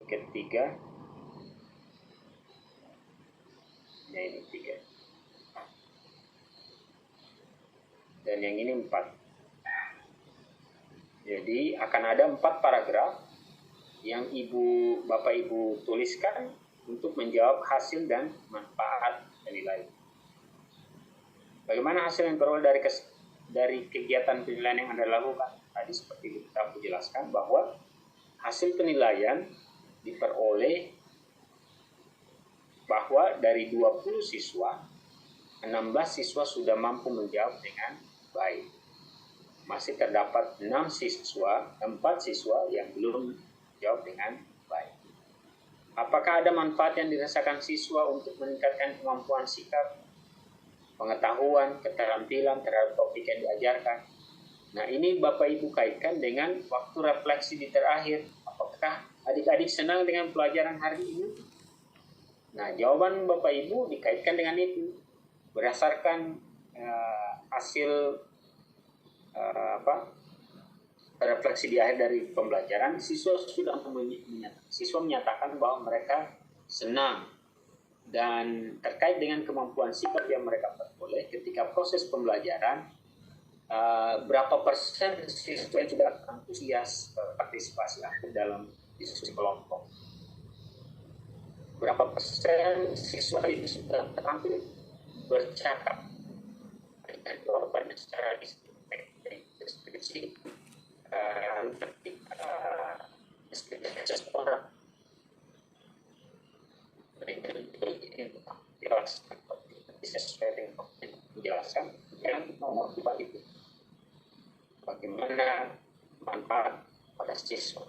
ketiga, ya ini 3, dan yang ini 4. Jadi akan ada 4 paragraf yang Bapak Ibu tuliskan untuk menjawab hasil dan manfaat penilaian. Bagaimana hasil yang peroleh dari kegiatan penilaian yang Anda lakukan? Tadi seperti kita jelaskan bahwa hasil penilaian diperoleh bahwa dari 20 siswa, 16 siswa sudah mampu menjawab dengan baik. Masih terdapat 4 siswa yang belum jawab dengan baik. Apakah ada manfaat yang dirasakan siswa untuk meningkatkan kemampuan sikap, pengetahuan, keterampilan terhadap topik yang diajarkan? Nah, ini Bapak Ibu kaitkan dengan waktu refleksi di terakhir. Apakah adik-adik senang dengan pelajaran hari ini? Nah, jawaban Bapak Ibu dikaitkan dengan itu. Berdasarkan hasil refleksi di akhir dari pembelajaran, siswa menyatakan bahwa mereka senang, dan terkait dengan kemampuan sikap yang mereka peroleh ketika proses pembelajaran, berapa persen siswa yang sudah antusias partisipasi aktif dalam diskusi kelompok, berapa persen siswa itu sudah terampil bercakap dengan jawabannya secara deskripsi seseorang sesuai dengan penjelasan yang nomor 2 itu, bagaimana manfaat pada siswa.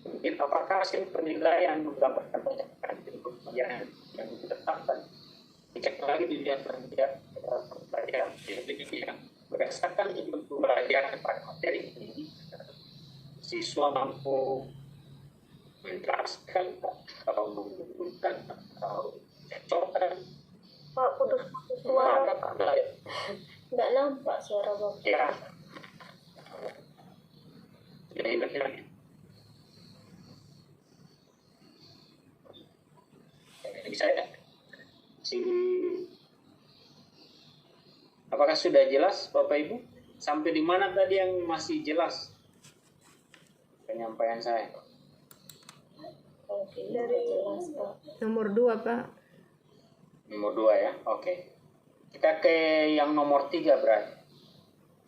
Mungkin apakah hasil penilaian menggambarkan banyak pelajaran yang ditetapkan, dicek lagi di dunia pelajaran yang berdasarkan pelajaran pada materi ini, siswa mampu menjelaskan atau mengumpulkan atau cocokkan. Pak, putus suara Pak. Nggak nampak suara Bapak. Ya. Jadi bagaimana? Bisa ya? Apakah sudah jelas Bapak Ibu? Sampai di mana tadi yang masih jelas penyampaian saya? Oke, dari jelas Pak. Nomor 2 Pak. Nomor 2 ya, oke. Kita ke yang nomor 3 berarti.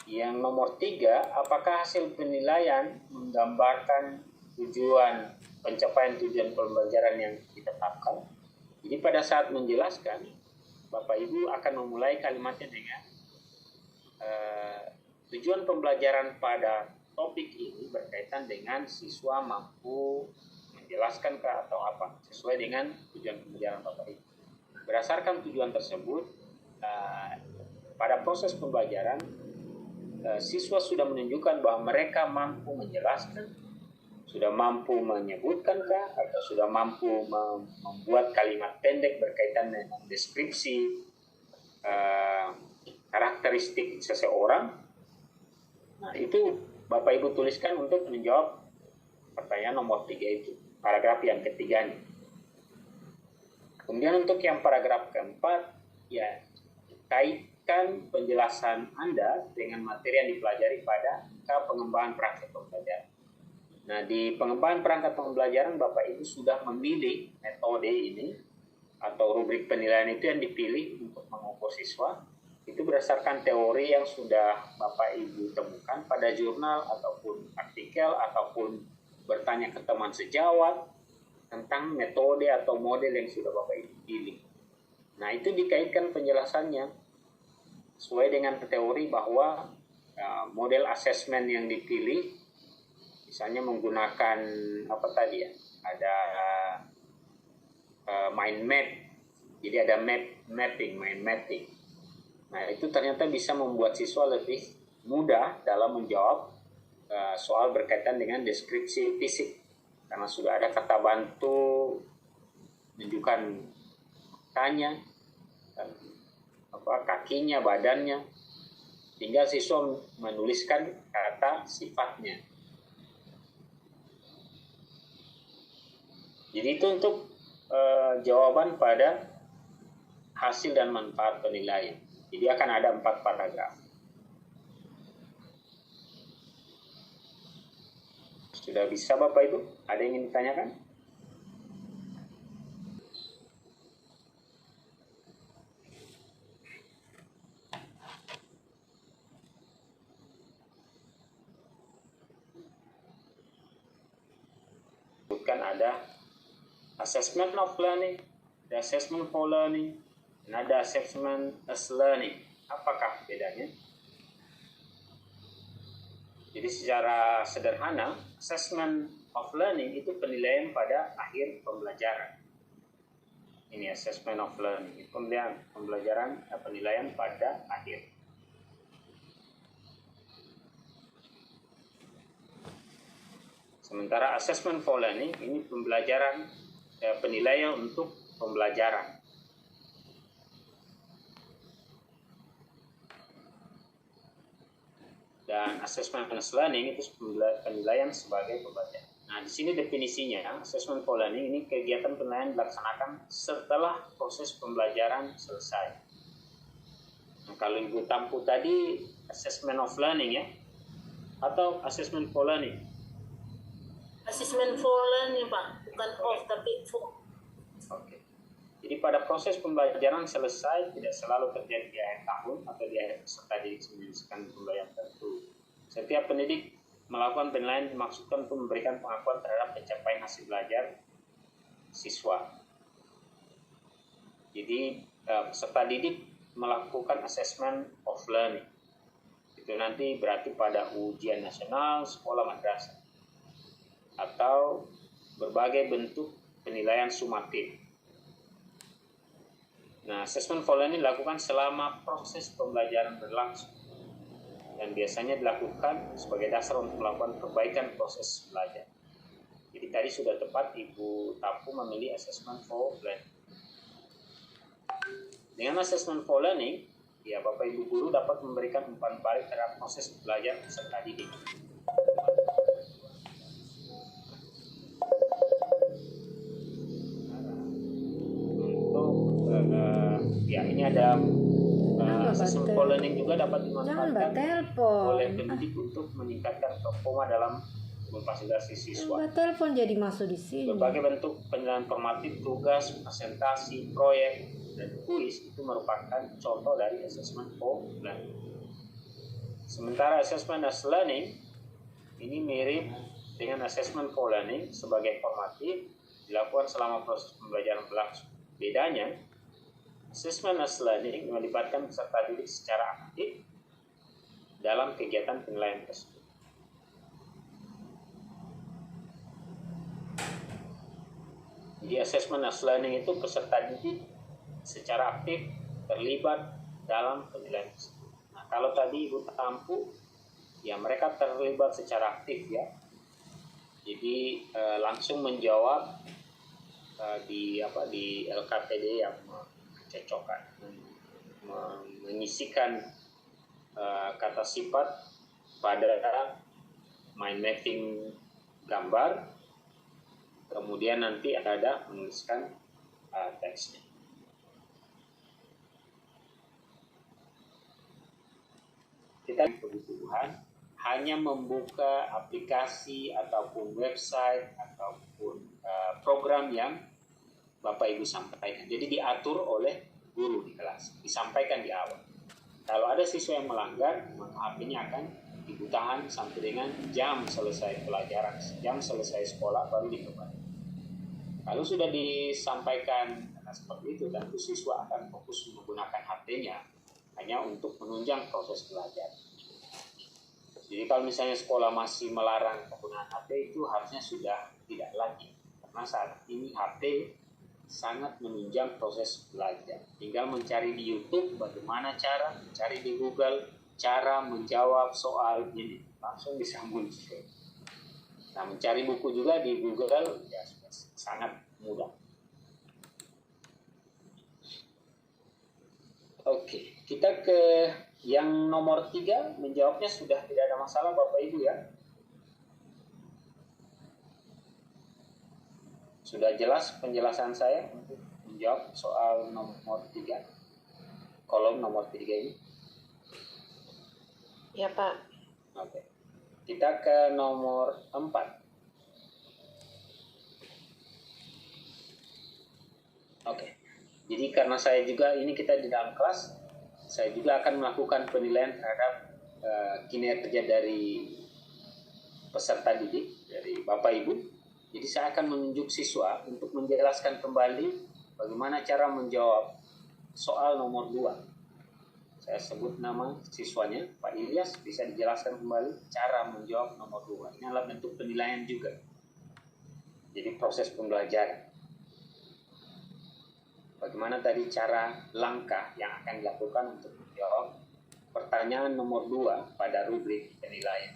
Yang nomor 3, apakah hasil penilaian menggambarkan pencapaian tujuan pembelajaran yang ditetapkan? Jadi pada saat menjelaskan, Bapak Ibu akan memulai kalimatnya dengan tujuan pembelajaran pada topik ini berkaitan dengan siswa mampu menjelaskan atau apa sesuai dengan tujuan pembelajaran Bapak Ibu. Berdasarkan tujuan tersebut, pada proses pembelajaran siswa sudah menunjukkan bahwa mereka mampu menjelaskan, sudah mampu menyebutkan atau sudah mampu membuat kalimat pendek berkaitan dengan deskripsi karakteristik seseorang. Nah, itu Bapak Ibu tuliskan untuk menjawab pertanyaan nomor 3 itu, paragraf yang ketiga nih. Kemudian untuk yang paragraf keempat, ya, kaitkan penjelasan Anda dengan materi yang dipelajari pada pengembangan perangkat pembelajaran. Nah, di pengembangan perangkat pembelajaran Bapak Ibu sudah memilih metode ini atau rubrik penilaian itu yang dipilih untuk mengukur siswa. Itu berdasarkan teori yang sudah Bapak Ibu temukan pada jurnal ataupun artikel ataupun bertanya ke teman sejawat tentang metode atau model yang sudah Bapak Ibu pilih. Nah, itu dikaitkan penjelasannya sesuai dengan teori bahwa model asesmen yang dipilih misalnya menggunakan apa tadi ya, ada mind map, jadi ada mind mapping. Nah, itu ternyata bisa membuat siswa lebih mudah dalam menjawab soal berkaitan dengan deskripsi fisik, karena sudah ada kata bantu menunjukkan tanya, kakinya, badannya, tinggal siswa menuliskan kata sifatnya. Jadi itu untuk jawaban pada hasil dan manfaat penilaian. Jadi akan ada 4 paragraf. Sudah bisa Bapak Ibu? Ada yang ingin ditanyakan? Bukan ada assessment of learning, ada assessment for learning, dan ada assessment as learning. Apakah bedanya? Jadi secara sederhana, assessment of learning itu penilaian pada akhir pembelajaran. Ini assessment of learning, pembelajaran penilaian pada akhir. Sementara assessment for learning ini pembelajaran penilaian untuk pembelajaran. Dan assessment as learning itu penilaian sebagai pembelajaran. Nah, di sini definisinya, assessment for learning ini kegiatan penilaian dilaksanakan setelah proses pembelajaran selesai. Nah, kalau Ibu Tampu tadi assessment of learning ya, atau assessment for learning? Assessment for learning, Pak, bukan of tapi for. Oke. Jadi pada proses pembelajaran selesai tidak selalu terjadi di akhir tahun atau di akhir peserta didik menyelesaikan pembelajaran tertentu. Setiap pendidik melakukan penilaian dimaksudkan untuk memberikan pengakuan terhadap pencapaian hasil belajar siswa. Jadi peserta didik melakukan assessment of learning. Itu nanti berarti pada ujian nasional, sekolah madrasah, atau berbagai bentuk penilaian sumatif. Nah, assessment for learning dilakukan selama proses pembelajaran berlangsung dan biasanya dilakukan sebagai dasar untuk melakukan perbaikan proses belajar. Jadi tadi sudah tepat Ibu Tampu memilih assessment for learning. Dengan assessment for learning, ya Bapak Ibu guru dapat memberikan umpan balik terhadap proses belajar peserta didik. Ya, ini ada assessment for learning juga dapat dimanfaatkan oleh pendidik untuk meningkatkan performa dalam memfasilitasi siswa. Telepon jadi masuk di sini. Berbagai bentuk penilaian formatif, tugas, presentasi, proyek, dan kuis itu merupakan contoh dari assessment for learning. Sementara assessment as learning ini mirip dengan assessment for learning sebagai formatif dilakukan selama proses pembelajaran berlangsung. Bedanya, assessment as learning melibatkan peserta didik secara aktif dalam kegiatan penilaian tersebut. Jadi assessment as learning itu peserta didik secara aktif terlibat dalam penilaian tersebut. Nah, kalau tadi Ibu Tampu, ya mereka terlibat secara aktif ya. Jadi langsung menjawab di LKPD yang cekcokan, mengisikan kata sifat pada mind mapping gambar, kemudian nanti ada menuliskan teksnya. Kita kebutuhan hanya membuka aplikasi ataupun website ataupun program yang Bapak Ibu sampaikan. Jadi diatur oleh guru di kelas, disampaikan di awal. Kalau ada siswa yang melanggar, maka HP-nya akan ditahan sampai dengan jam selesai pelajaran, jam selesai sekolah baru dikembali. Kalau sudah disampaikan seperti itu, tentu siswa akan fokus menggunakan HP-nya hanya untuk menunjang proses belajar. Jadi kalau misalnya sekolah masih melarang penggunaan HP, itu harusnya sudah tidak lagi. Karena saat ini HP sangat menunjang proses belajar. Tinggal mencari di YouTube bagaimana cara, mencari di Google cara menjawab soal ini, langsung bisa muncul. Nah, mencari buku juga di Google ya sangat mudah. Oke, kita ke yang nomor 3, menjawabnya sudah tidak ada masalah Bapak Ibu ya. Sudah jelas penjelasan saya untuk menjawab soal nomor 3, kolom nomor 3 ini? Ya Pak. Oke. Kita ke nomor 4. Oke. Jadi karena saya juga, ini kita di dalam kelas, saya juga akan melakukan penilaian terhadap kinerja dari peserta didik, dari Bapak Ibu. Jadi saya akan menunjuk siswa untuk menjelaskan kembali bagaimana cara menjawab soal nomor 2. Saya sebut nama siswanya, Pak Ilyas, bisa dijelaskan kembali cara menjawab nomor 2. Ini adalah bentuk penilaian juga. Jadi proses pembelajaran. Bagaimana tadi cara langkah yang akan dilakukan untuk menjawab pertanyaan nomor 2 pada rubrik penilaian.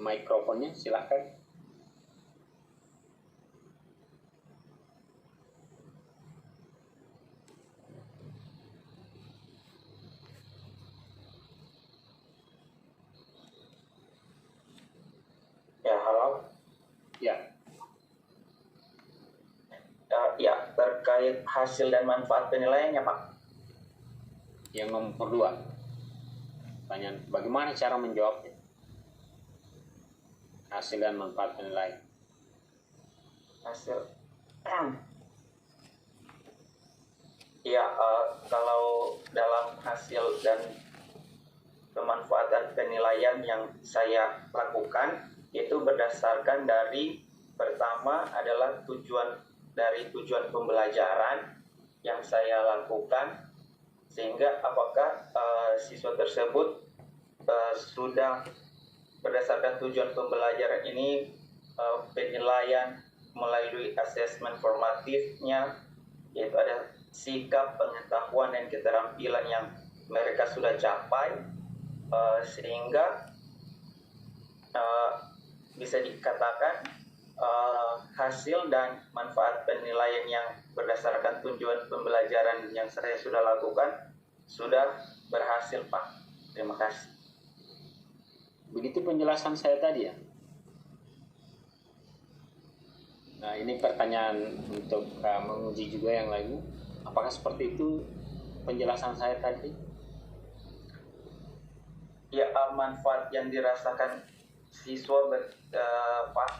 Mikrofonnya silakan. Ya, halo. Ya, Ya, terkait hasil dan manfaat penilaiannya, Pak. yang nomor 2. Pertanyaan, bagaimana cara menjawabnya? Hasil dan manfaat penilaian. Hasil. Ya, kalau dalam hasil dan pemanfaatan penilaian yang saya lakukan itu berdasarkan dari pertama adalah tujuan pembelajaran yang saya lakukan, sehingga apakah siswa tersebut sudah berdasarkan tujuan pembelajaran ini penilaian melalui asesmen formatifnya, yaitu ada sikap, pengetahuan, dan keterampilan yang mereka sudah capai, sehingga bisa dikatakan hasil dan manfaat penilaian yang berdasarkan tujuan pembelajaran yang saya sudah lakukan sudah berhasil, Pak. Terima kasih. Begitu penjelasan saya tadi ya. Nah, ini pertanyaan untuk menguji juga yang lain. Apakah seperti itu penjelasan saya tadi? Ya, manfaat yang dirasakan siswa Pak.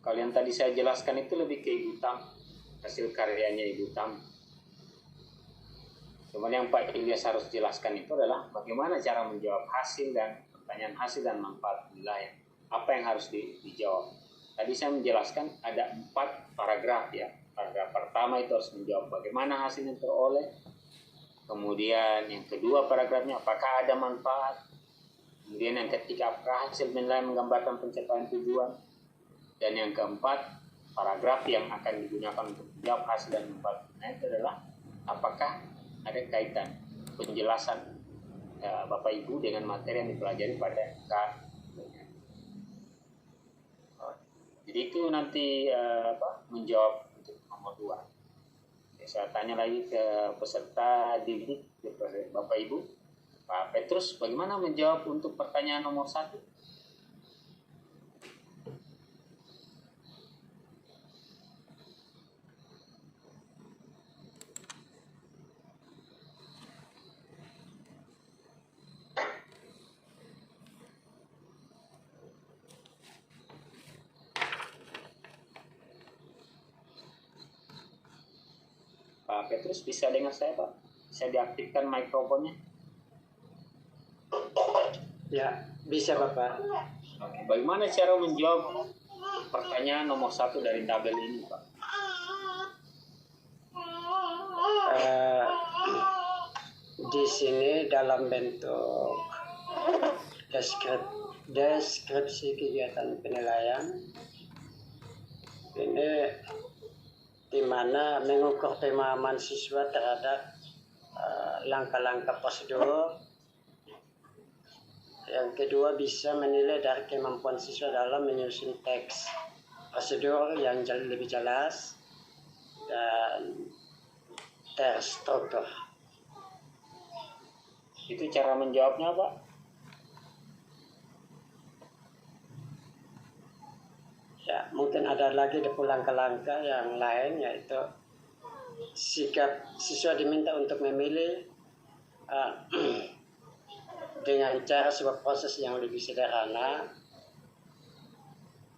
Kalau yang tadi saya jelaskan itu lebih ke Ibu Tam, hasil karyanya Ibu Tam. Cuman yang Pak Ilyas harus jelaskan itu adalah bagaimana cara menjawab hasil dan pertanyaan hasil dan manfaat penilaian. Apa yang harus dijawab? Tadi saya menjelaskan ada 4 paragraf ya. Paragraf pertama itu harus menjawab bagaimana hasil yang teroleh. Kemudian yang kedua paragrafnya apakah ada manfaat. Kemudian yang ketiga apakah hasil penilaian menggambarkan pencapaian tujuan. Dan yang keempat, paragraf yang akan digunakan untuk menjawab hasil dan manfaat penilaian itu adalah apakah ada kaitan penjelasan Bapak Ibu dengan materi yang dipelajari pada MK. Jadi itu nanti menjawab untuk nomor 2. Saya tanya lagi ke peserta didik, Bapak Ibu. Pak Petrus, bagaimana menjawab untuk pertanyaan nomor 1? Pak Petrus bisa dengar saya, Pak? Saya diaktifkan mikrofonnya. Ya, bisa Bapak. Oke. Bagaimana cara menjawab pertanyaan nomor 1 dari tabel ini, Pak? Di sini dalam bentuk deskripsi kegiatan penilaian ini di mana mengukur pemahaman siswa terhadap langkah-langkah prosedur. Yang kedua, bisa menilai dari kemampuan siswa dalam menyusun teks prosedur yang lebih jelas. Dan terstruktur. Itu cara menjawabnya, Pak? Ya, mungkin ada lagi langkah-langkah yang lain, yaitu sikap siswa diminta untuk memilih dengan cara sebuah proses yang lebih sederhana,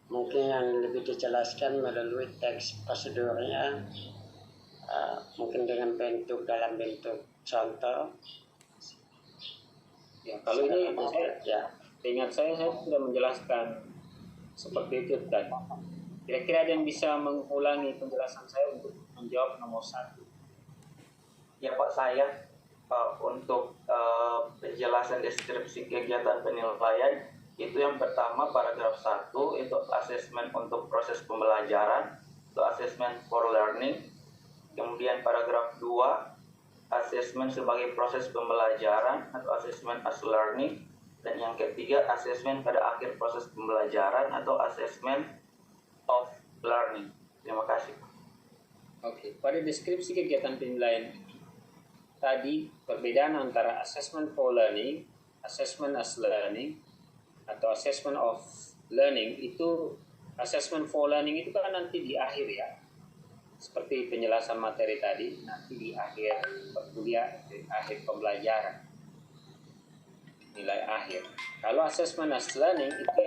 mungkin yang lebih dijelaskan melalui teks prosedurnya, mungkin dengan dalam bentuk contoh. Ya, kalau ini ya, ingat saya sudah menjelaskan seperti itu tadi. Kira-kira ada yang bisa mengulangi penjelasan saya untuk menjawab nomor 1? Ya Pak, saya untuk penjelasan deskripsi kegiatan penilaian itu yang pertama paragraf 1 itu asesmen untuk proses pembelajaran, itu asesmen for learning. Kemudian paragraf 2 asesmen sebagai proses pembelajaran atau asesmen as learning. Dan yang ketiga asesmen pada akhir proses pembelajaran atau asesmen of learning. Terima kasih. Oke, pada deskripsi kegiatan penilaian ini tadi perbedaan antara assessment for learning, assessment as learning, atau assessment of learning itu, assessment for learning itu kan nanti di akhir ya, seperti penjelasan materi tadi, nanti di akhir kuliah, di akhir pembelajaran, nilai akhir. Kalau assessment as learning itu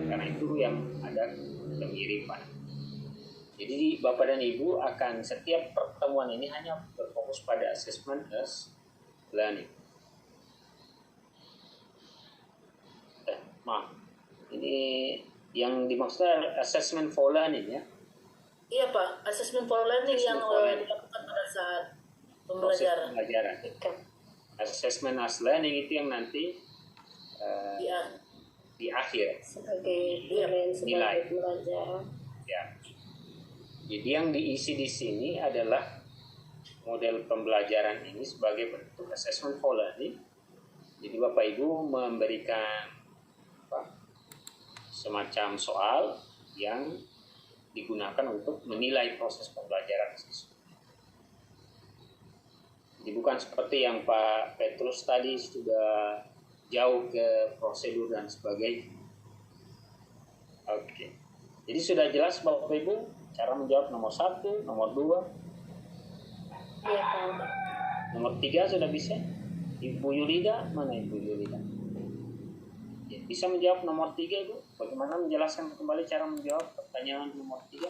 karena itu yang ada kemiripan. Jadi Bapak dan Ibu akan setiap pertemuan ini hanya berfokus pada assessment as learning. Maaf, ini yang dimaksud assessment for learning ya? Iya Pak, assessment for learning yang dilakukan pada saat pembelajaran. Assessment as learning itu yang nanti di akhir sebagai nilai pelajaran. ya. Jadi yang diisi di sini adalah model pembelajaran ini sebagai bentuk assessment for learning. Jadi Bapak Ibu memberikan semacam soal yang digunakan untuk menilai proses pembelajaran siswa. Jadi bukan seperti yang Pak Petrus tadi sudah jauh ke prosedur dan sebagainya. Oke. Jadi sudah jelas Bapak Ibu cara menjawab nomor 1, nomor 2. Iya Pak. Nomor 3 sudah bisa. Ibu Yulida, mana Ibu Yulida? Ya, bisa menjawab nomor 3 Ibu. Bagaimana menjelaskan kembali cara menjawab pertanyaan nomor 3?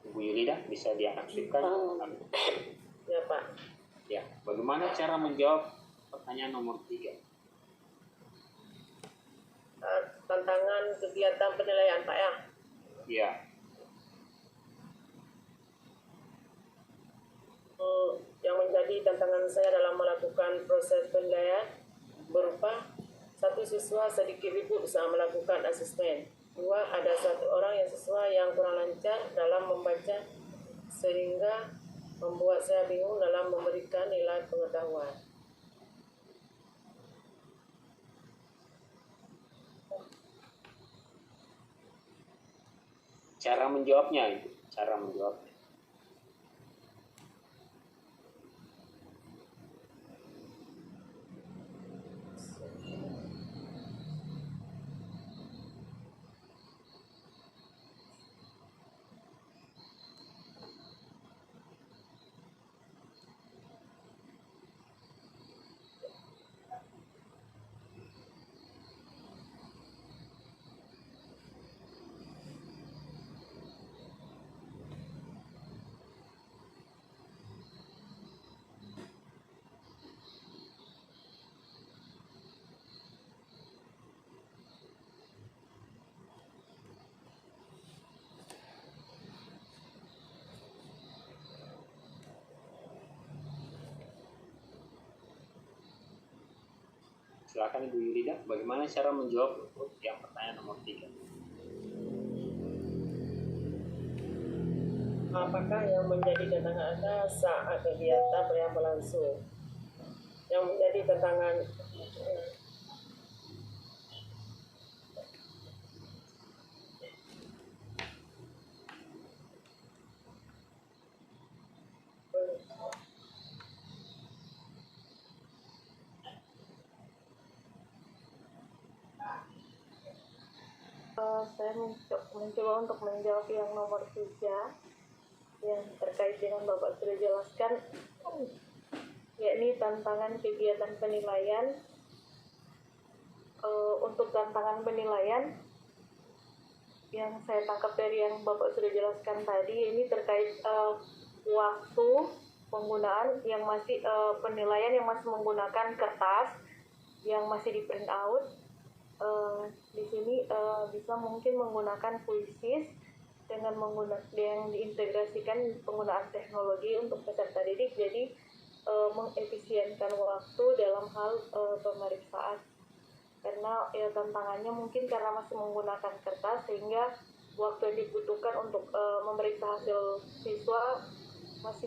Ibu Yulida bisa diaktifkan. Ya Pak. Ya, bagaimana cara menjawab pertanyaan nomor 3? Tantangan kegiatan penilaian Pak ya. Ya. Yang menjadi tantangan saya dalam melakukan proses penilaian berupa 1. Siswa sedikit ribut saat melakukan asesmen. 2. Ada 1 orang yang siswa yang kurang lancar dalam membaca sehingga membuat saya bingung dalam memberikan nilai pengetahuan. Cara menjawabnya itu, cara menjawabnya. Silakan Ibu Yulida, bagaimana cara menjawab untuk yang pertanyaan nomor 3? apakah yang menjadi tantangan Anda saat kegiatan yang berlangsung? Yang menjadi tantangan saya mencoba untuk menjawab yang nomor 3 yang terkait dengan Bapak sudah jelaskan, yakni tantangan kegiatan penilaian. Untuk tantangan penilaian yang saya tangkap dari yang Bapak sudah jelaskan tadi, ini terkait waktu penggunaan yang masih penilaian yang masih menggunakan kertas yang masih di print out. Di sini bisa mungkin menggunakan puisis dengan yang diintegrasikan penggunaan teknologi untuk peserta didik, jadi mengefisienkan waktu dalam hal pemeriksaan. Karena tantangannya mungkin karena masih menggunakan kertas, sehingga waktu yang dibutuhkan untuk memeriksa hasil siswa masih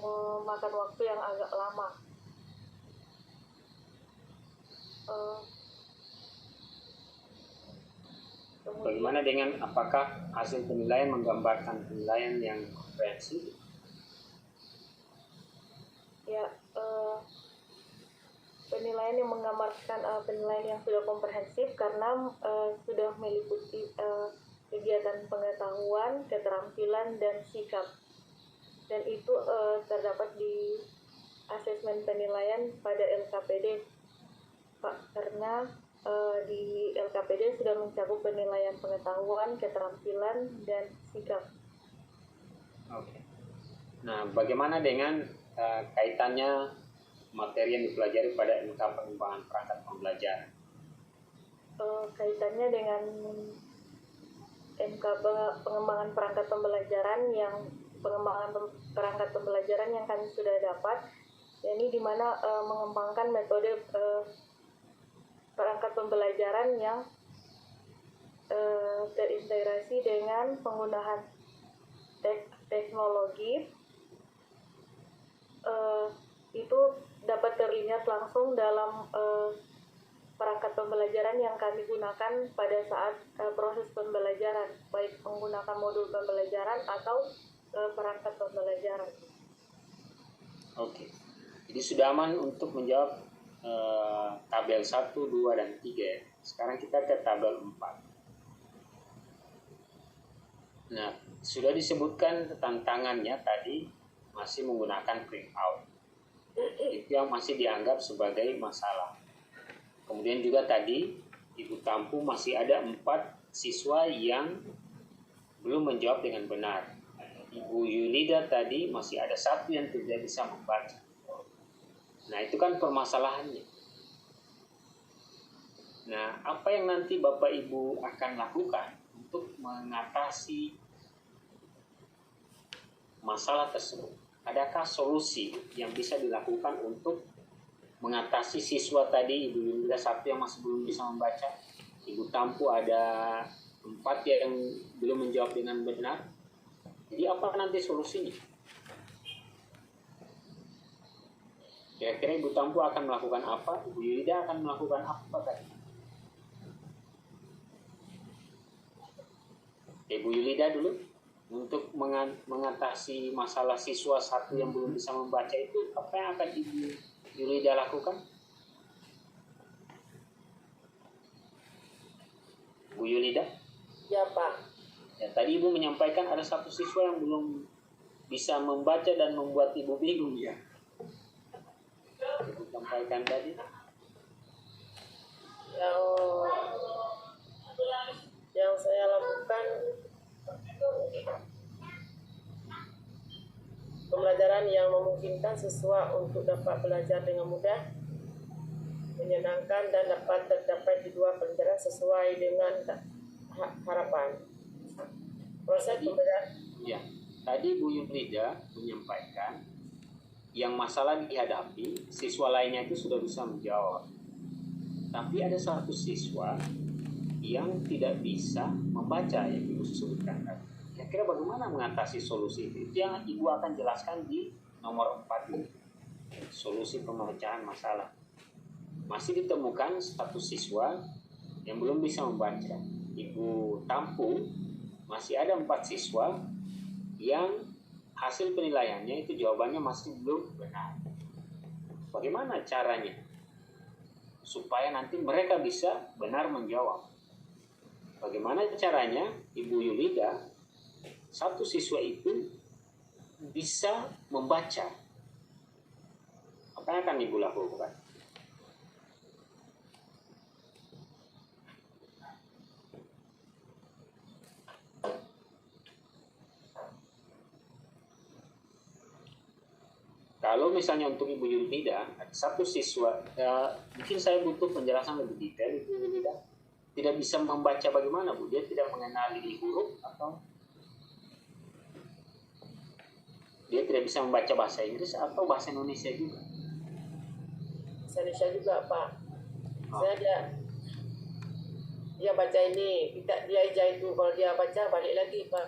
memakan waktu yang agak lama. Bagaimana dengan apakah hasil penilaian menggambarkan penilaian yang komprehensif? Ya, penilaian yang menggambarkan penilaian yang sudah komprehensif karena sudah meliputi kegiatan pengetahuan, keterampilan, dan sikap. Dan itu terdapat di asesmen penilaian pada LKPD, Pak, karena di LKPD sudah mencakup penilaian pengetahuan, keterampilan, dan sikap. Oke. Nah, bagaimana dengan kaitannya materi yang dipelajari pada MK pengembangan perangkat pembelajaran? Kaitannya dengan MK pengembangan perangkat pembelajaran perangkat pembelajaran yang kami sudah dapat, yakni di mana mengembangkan metode perangkat pembelajaran yang terintegrasi dengan penggunaan teknologi. Itu dapat terlihat langsung dalam perangkat pembelajaran yang kami gunakan pada saat proses pembelajaran, baik menggunakan modul pembelajaran atau perangkat pembelajaran. Oke. Jadi sudah aman untuk menjawab tabel 1, 2, dan 3 ya. Sekarang kita ke tabel 4. Nah, sudah disebutkan tantangannya tadi masih menggunakan print out. Itu yang masih dianggap sebagai masalah. Kemudian juga tadi Ibu Tampu masih ada 4 siswa yang belum menjawab dengan benar. Ibu Yulida tadi masih ada 1 yang tidak bisa membaca. Nah, itu kan permasalahannya. Nah, apa yang nanti Bapak Ibu akan lakukan untuk mengatasi masalah tersebut? Adakah solusi yang bisa dilakukan untuk mengatasi siswa tadi, Ibu Yulida 1 yang masih belum bisa membaca, Ibu Tampu ada 4 yang belum menjawab dengan benar? Jadi apa nanti solusinya? Kira-kira Ibu Tampu akan melakukan apa? Ibu Yulida akan melakukan apa tadi? Ibu Yulida dulu, untuk mengatasi masalah siswa 1 yang belum bisa membaca itu, apa yang akan Ibu Yulida lakukan? Bu Yulida? Ya, Pak. Ya, tadi Ibu menyampaikan ada 1 siswa yang belum bisa membaca dan membuat Ibu bingung ya. Ibu sampaikan tadi. Yang saya lakukan pembelajaran yang memungkinkan siswa untuk dapat belajar dengan mudah, menyenangkan, dan dapat tercapai tujuan pelajaran sesuai dengan harapan. Proses pembelajaran. Ya, tadi Bu Yulida menyampaikan yang masalah dihadapi, siswa lainnya itu sudah bisa menjawab. Tapi ada 1 siswa yang tidak bisa membaca, yang Ibu sebutkan tadi. Kira-kira bagaimana mengatasi solusi itu? Itu yang Ibu akan jelaskan di nomor 4 ini. Solusi pemecahan masalah. Masih ditemukan satu siswa yang belum bisa membaca. Ibu tampung masih ada 4 siswa yang hasil penilaiannya itu jawabannya masih belum benar. Bagaimana caranya supaya nanti mereka bisa benar menjawab? Bagaimana caranya Ibu Yulida, satu siswa itu bisa membaca? Apa yang akan Ibu lakukan? Kalau misalnya untuk Ibu Yulida, satu siswa, mungkin saya butuh penjelasan lebih detail. Ibu Yulida tidak bisa membaca bagaimana, Bu? Dia tidak mengenali huruf atau dia tidak bisa membaca bahasa Inggris atau bahasa Indonesia juga? Bahasa Indonesia juga, Pak. Saya dia baca ini, kita dia aja itu, kalau dia baca balik lagi, Pak.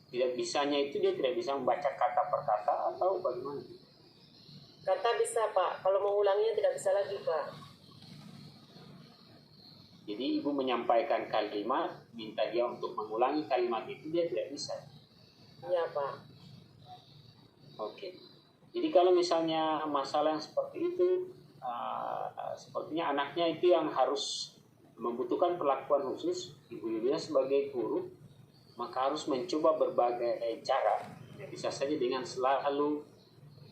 Tidak bisanya itu dia tidak bisa membaca kata per kata atau bagaimana? Kata bisa, Pak. Kalau mengulanginya tidak bisa lagi, Pak. Jadi Ibu menyampaikan kalimat, minta dia untuk mengulangi kalimat itu, dia tidak bisa. Iya, Pak. Oke. Jadi kalau misalnya masalah yang seperti itu, sepertinya anaknya itu yang harus membutuhkan perlakuan khusus. Ibu Yulia sebagai guru, maka harus mencoba berbagai cara. Bisa saja dengan selalu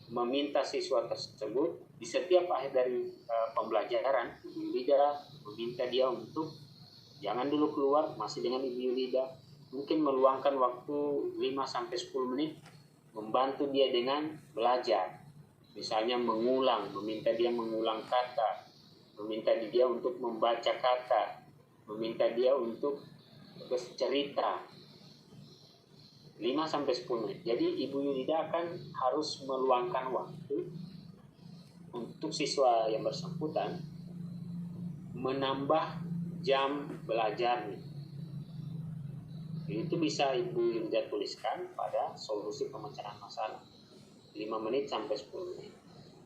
meminta siswa tersebut di setiap akhir dari pembelajaran, Ibu Yulida meminta dia untuk jangan dulu keluar, masih dengan Ibu Yulida, mungkin meluangkan waktu 5-10 menit membantu dia dengan belajar. Misalnya mengulang, meminta dia mengulang kata, meminta dia untuk membaca kata, meminta dia untuk bercerita. 5-10 menit. Jadi Ibu Yulida akan harus meluangkan waktu untuk siswa yang bersangkutan menambah jam belajarnya. Itu bisa Ibu Yulida tuliskan pada solusi pemecahan masalah 5 menit sampai 10 menit.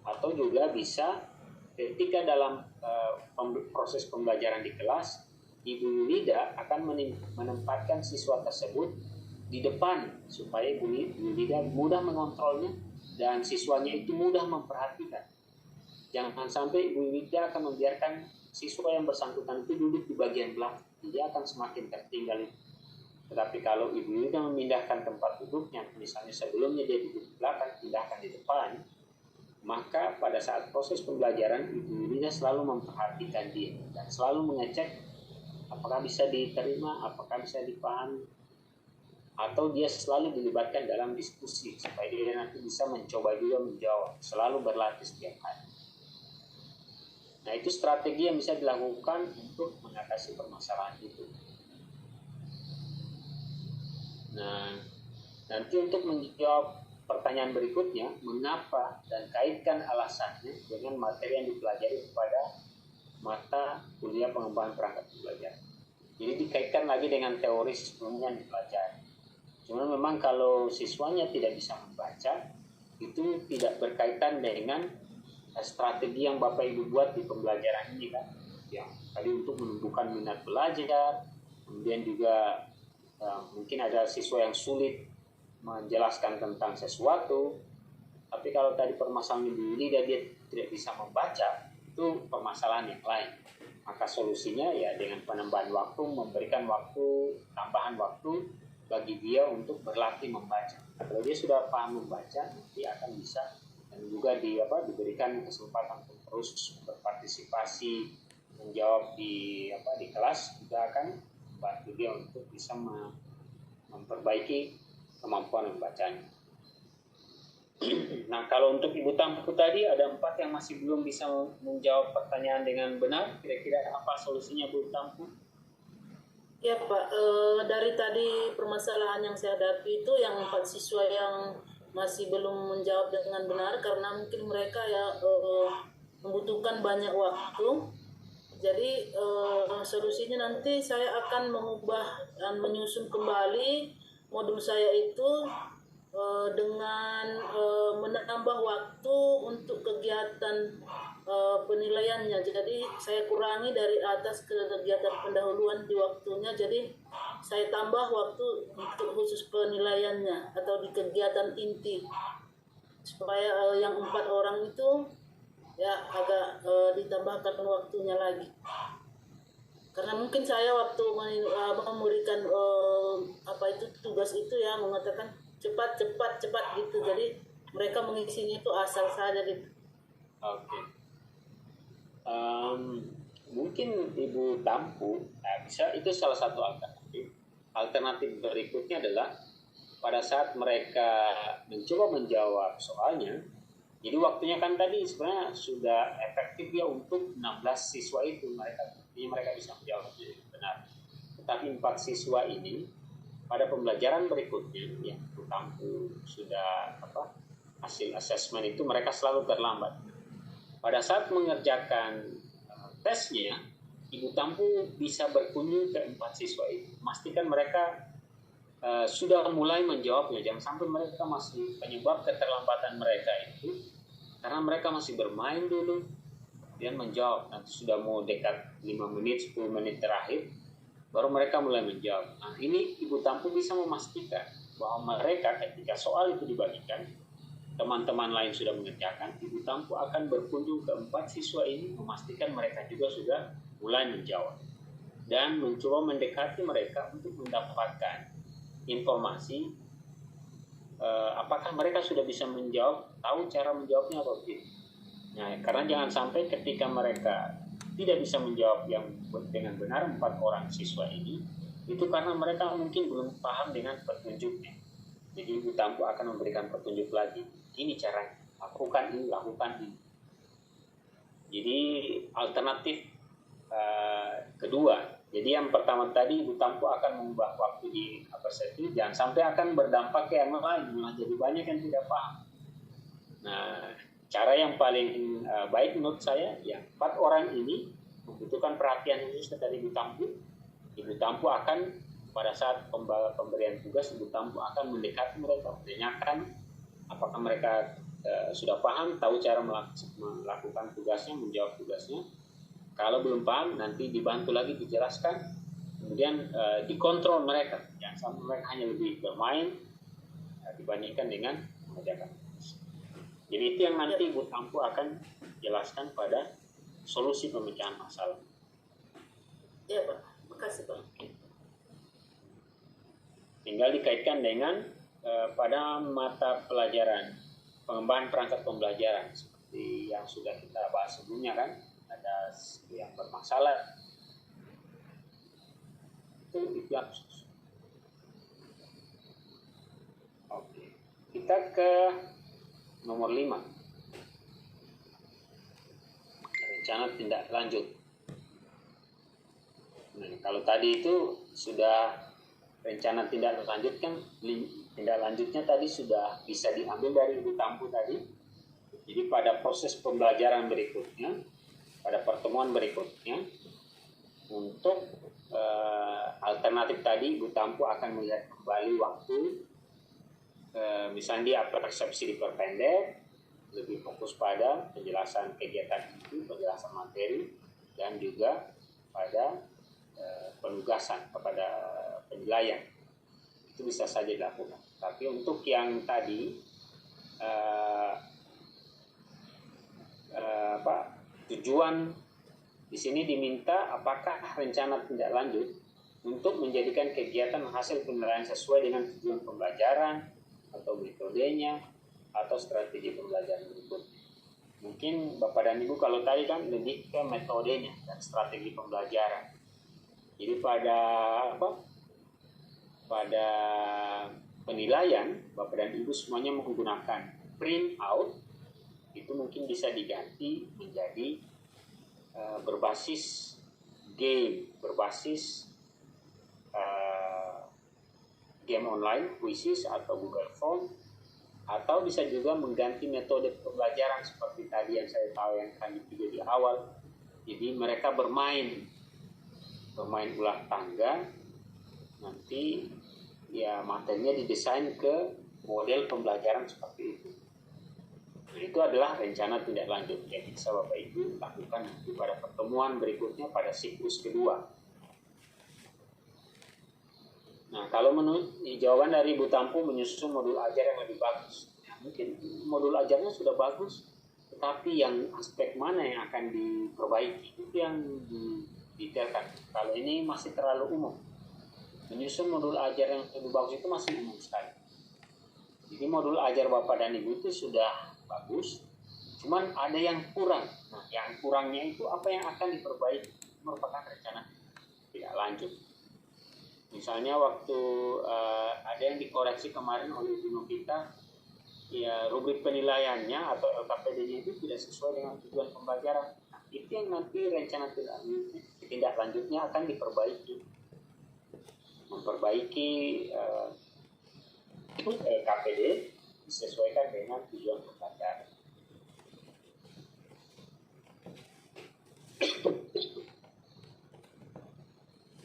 Atau juga bisa ketika dalam proses pembelajaran di kelas, Ibu Yulida akan menempatkan siswa tersebut di depan supaya Ibu Yulida mudah mengontrolnya dan siswanya itu mudah memperhatikan. Jangan sampai Ibu Yulida akan membiarkan siswa yang bersangkutan itu duduk di bagian belakang, dia akan semakin tertinggal. Tetapi kalau Ibu Yulida memindahkan tempat duduknya, misalnya sebelumnya dia duduk di belakang, pindahkan di depan, maka pada saat proses pembelajaran Ibu Yulida selalu memperhatikan dia dan selalu mengecek apakah bisa diterima, apakah bisa dipahami, atau dia selalu dilibatkan dalam diskusi supaya dia nanti bisa mencoba juga menjawab, selalu berlatih setiap hari. Nah, itu strategi yang bisa dilakukan untuk mengatasi permasalahan itu. Nah, nanti untuk menjawab pertanyaan berikutnya, mengapa dan kaitkan alasannya dengan materi yang dipelajari pada mata kuliah pengembangan perangkat pembelajaran. Jadi dikaitkan lagi dengan teori sebelumnya yang dipelajari. Cuma memang kalau siswanya tidak bisa membaca, itu tidak berkaitan dengan strategi yang Bapak Ibu buat di pembelajaran ini kan. Yang tadi untuk menumbuhkan minat belajar, kemudian juga mungkin ada siswa yang sulit menjelaskan tentang sesuatu. Tapi kalau tadi permasalahan Ibu Yulida dia tidak bisa membaca, itu permasalahan yang lain. Maka solusinya ya dengan penambahan waktu, memberikan waktu, tambahan waktu bagi dia untuk berlatih membaca. Kalau dia sudah paham membaca, nanti akan bisa dan juga diberikan kesempatan untuk terus berpartisipasi, menjawab di kelas, juga akan membantu dia untuk bisa memperbaiki kemampuan membacanya. Nah, kalau untuk Ibu Tampu tadi ada 4 yang masih belum bisa menjawab pertanyaan dengan benar. Kira-kira apa solusinya, Bu Tampu? Ya Pak, dari tadi permasalahan yang saya hadapi itu yang 4 siswa yang masih belum menjawab dengan benar karena mungkin mereka ya membutuhkan banyak waktu Jadi solusinya nanti saya akan mengubah dan menyusun kembali modul saya itu dengan menambah waktu untuk kegiatan penilaiannya. Jadi saya kurangi dari atas ke kegiatan pendahuluan di waktunya. Jadi saya tambah waktu untuk khusus penilaiannya atau di kegiatan inti supaya yang 4 orang itu ya agak ditambahkan waktunya lagi. Karena mungkin saya waktu memberikan tugas itu ya mengatakan cepat gitu. Jadi mereka mengisinya itu asal saja gitu. Oke. Mungkin Ibu Tampu bisa, itu salah satu alternatif. Alternatif berikutnya adalah pada saat mereka mencoba menjawab soalnya, jadi waktunya kan tadi sebenarnya sudah efektif ya untuk 16 siswa itu, mereka bisa menjawab benar. Tetapi 4 siswa ini pada pembelajaran berikutnya yang Tampu sudah hasil asesmen itu mereka selalu terlambat. Pada saat mengerjakan tesnya, Ibu Tampu bisa berkunjung ke 4 siswa itu, memastikan mereka sudah mulai menjawabnya. Jangan sampai mereka masih, penyebab keterlambatan mereka itu karena mereka masih bermain dulu dan menjawab. Nanti sudah mau dekat 5 menit, 10 menit terakhir baru mereka mulai menjawab. Nah, ini Ibu Tampu bisa memastikan bahwa mereka ketika soal itu dibagikan, teman-teman lain sudah mengerjakan, Ibu Tampu akan berkunjung ke 4 siswa ini, memastikan mereka juga sudah mulai menjawab dan mencoba mendekati mereka untuk mendapatkan informasi apakah mereka sudah bisa menjawab, tahu cara menjawabnya atau tidak. Nah, karena jangan sampai ketika mereka tidak bisa menjawab yang dengan benar 4 orang siswa ini, itu karena mereka mungkin belum paham dengan petunjuknya. Jadi Ibu Tampu akan memberikan petunjuk lagi. Ini caranya, lakukan ini. Jadi alternatif kedua. Jadi yang pertama tadi Ibu Tampu akan mengubah waktu di itu, jangan sampai akan berdampak ke yang lain, malah jadi banyak yang tidak paham. Nah, cara yang paling baik menurut saya, yang 4 orang ini membutuhkan perhatian khusus dari Ibu Tampu. Ibu Tampu akan pada saat pemberian tugas, Ibu Tampu akan mendekati mereka, menanyakan apakah mereka sudah paham, tahu cara melakukan tugasnya, menjawab tugasnya. Kalau belum paham, nanti dibantu lagi dijelaskan, kemudian dikontrol mereka. Jangan sampai mereka hanya lebih bermain dibandingkan dengan mengerjakan. Jadi itu yang nanti Ibu Tampu akan jelaskan pada solusi pemecahan masalah. Ya Pak, makasih Pak. Tinggal dikaitkan dengan pada mata pelajaran pengembangan perangkat pembelajaran seperti yang sudah kita bahas sebelumnya kan. Ada yang bermasalah itu dihapus. Oke, kita ke nomor 5, rencana tindak lanjut. Nah, kalau tadi itu sudah rencana tindak lanjut kan, tindak lanjutnya tadi sudah bisa diambil dari Ibu Tampu tadi. Jadi pada proses pembelajaran berikutnya, pada pertemuan berikutnya, untuk alternatif tadi Ibu Tampu akan melihat kembali waktu, misalnya dia persepsi diperpendek, lebih fokus pada penjelasan kegiatan itu, penjelasan materi, dan juga pada penugasan kepada penilaian. Itu bisa saja dilakukan. Tapi untuk yang tadi tujuan di sini diminta apakah rencana tindak lanjut untuk menjadikan kegiatan hasil penilaian sesuai dengan tujuan pembelajaran atau metodenya atau strategi pembelajaran berikutnya. Mungkin Bapak dan Ibu kalau tadi kan lebih ke metodenya dan strategi pembelajaran. Jadi pada penilaian Bapak dan Ibu semuanya menggunakan print out, itu mungkin bisa diganti menjadi berbasis game, berbasis game online, quizzes atau Google Form, atau bisa juga mengganti metode pembelajaran seperti tadi yang saya tahu yang tadi juga di awal, Jadi mereka bermain ulah tangga, nanti ya materinya didesain ke model pembelajaran seperti itu. Nah, itu adalah rencana tindak lanjut yang bisa Bapak Ibu lakukan nanti pada pertemuan berikutnya pada siklus kedua. Nah, kalau menurut jawaban dari Ibu Tampu menyusun modul ajar yang lebih bagus, ya, mungkin modul ajarnya sudah bagus, tetapi yang aspek mana yang akan diperbaiki itu yang didetailkan. Kalau ini masih terlalu umum. Menyusun modul ajar yang lebih bagus itu masih umum sekali. Jadi modul ajar Bapak dan Ibu itu sudah bagus, cuman ada yang kurang. Nah, yang kurangnya itu apa yang akan diperbaiki merupakan rencana tidak lanjut. Misalnya waktu ada yang dikoreksi kemarin oleh guru kita, ya rubrik penilaiannya atau LKPD-nya itu tidak sesuai dengan tujuan pembelajaran. Nah, itu yang nanti rencana tindak lanjutnya akan diperbaiki, memperbaiki LKPD disesuaikan dengan tujuan pembelajaran.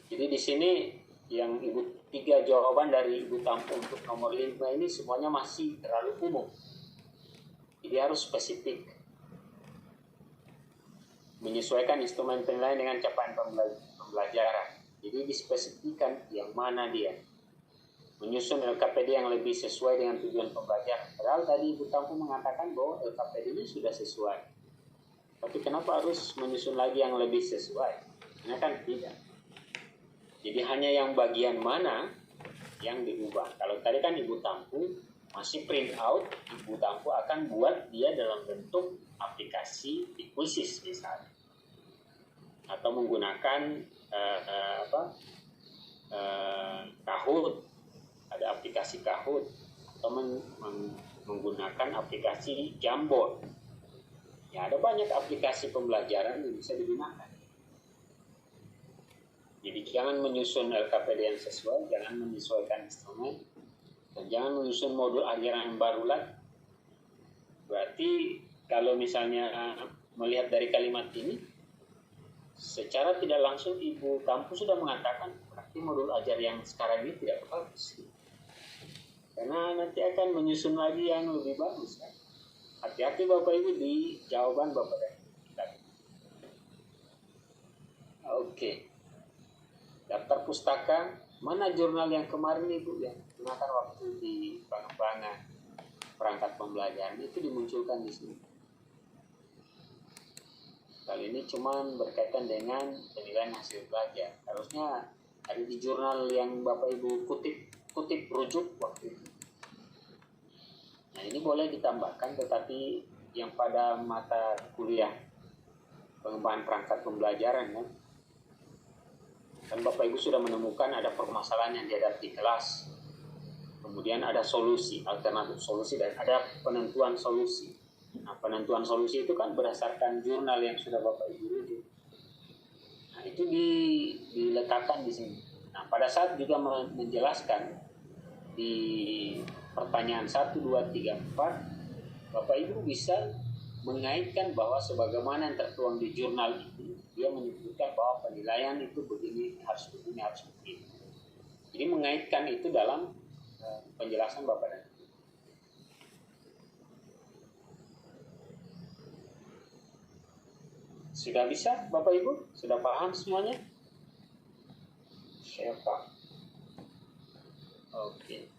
Jadi di sini yang tiga jawaban dari Ibu Tampu untuk nomor 5 ini semuanya masih terlalu umum. Jadi harus spesifik. Menyesuaikan instrumen penilaian dengan capaian pembelajaran. Jadi dispesifikkan yang mana dia. Menyusun LKPD yang lebih sesuai dengan tujuan pembelajaran. Padahal tadi Ibu Tampu mengatakan bahwa LKPD-nya sudah sesuai. Tapi kenapa harus menyusun lagi yang lebih sesuai? Karena kan tidak. Jadi hanya yang bagian mana yang diubah. Kalau tadi kan Ibu Tampu masih print out, Ibu Tampu akan buat dia dalam bentuk aplikasi Quizzes misalnya. Atau menggunakan Kahoot, ada aplikasi Kahoot, atau menggunakan aplikasi Jamboard. Ya, ada banyak aplikasi pembelajaran yang bisa digunakan. Jadi jangan menyusun LKPD yang sesuai, jangan menyesuaikan instrumen, dan jangan menyusun modul ajaran yang baru lagi. Berarti kalau misalnya melihat dari kalimat ini, secara tidak langsung Ibu Tampu sudah mengatakan berarti modul ajar yang sekarang ini tidak bagus. Karena nanti akan menyusun lagi yang lebih bagus. Kan? Hati-hati Bapak Ibu di jawaban Bapak dan kita. Oke. Daftar pustaka, mana jurnal yang kemarin Ibu yang gunakan waktu di pengembangan perangkat pembelajaran itu dimunculkan di sini. Kali ini cuma berkaitan dengan penilaian hasil belajar. Harusnya ada di jurnal yang Bapak Ibu kutip rujuk waktu itu. Nah ini boleh ditambahkan, tetapi yang pada mata kuliah pengembangan perangkat pembelajaran kan Bapak Ibu sudah menemukan ada permasalahan yang dihadapi di kelas, kemudian ada solusi, alternatif solusi, dan ada penentuan solusi. Nah, penentuan solusi itu kan berdasarkan jurnal yang sudah Bapak Ibu rujuk. Nah, itu diletakkan di sini. Nah, pada saat juga menjelaskan di pertanyaan 1, 2, 3, 4, Bapak Ibu bisa mengaitkan bahwa sebagaimana yang tertuang di jurnal itu, dia menyebutkan bahwa penilaian itu begini, harus begini, harus begini. Jadi mengaitkan itu dalam penjelasan Bapak dan Ibu. Sudah bisa Bapak Ibu? Sudah paham semuanya? Siapa? Oke.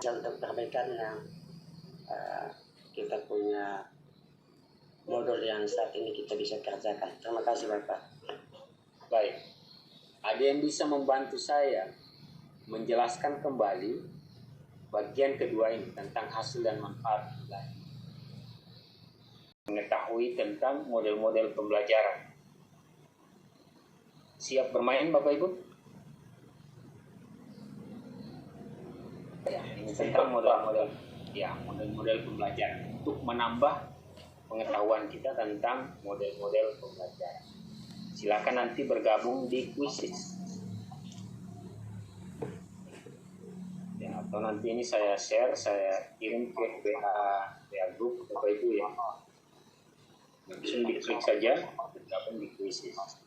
Untuk perbaikan yang kita punya modul yang saat ini kita bisa kerjakan. Terima kasih Bapak. Baik. Ada yang bisa membantu saya menjelaskan kembali bagian kedua ini tentang hasil dan manfaat penilaian. Mengetahui tentang model-model pembelajaran. Siap bermain Bapak Ibu? Ya, ini tentang model-model pembelajaran untuk menambah pengetahuan kita tentang model-model pembelajaran. Silakan nanti bergabung di kuisis. Ya, atau nanti ini saya share, saya kirim ke WA group Bapak Ibu ya. Langsung diklik saja bergabung di kuisis.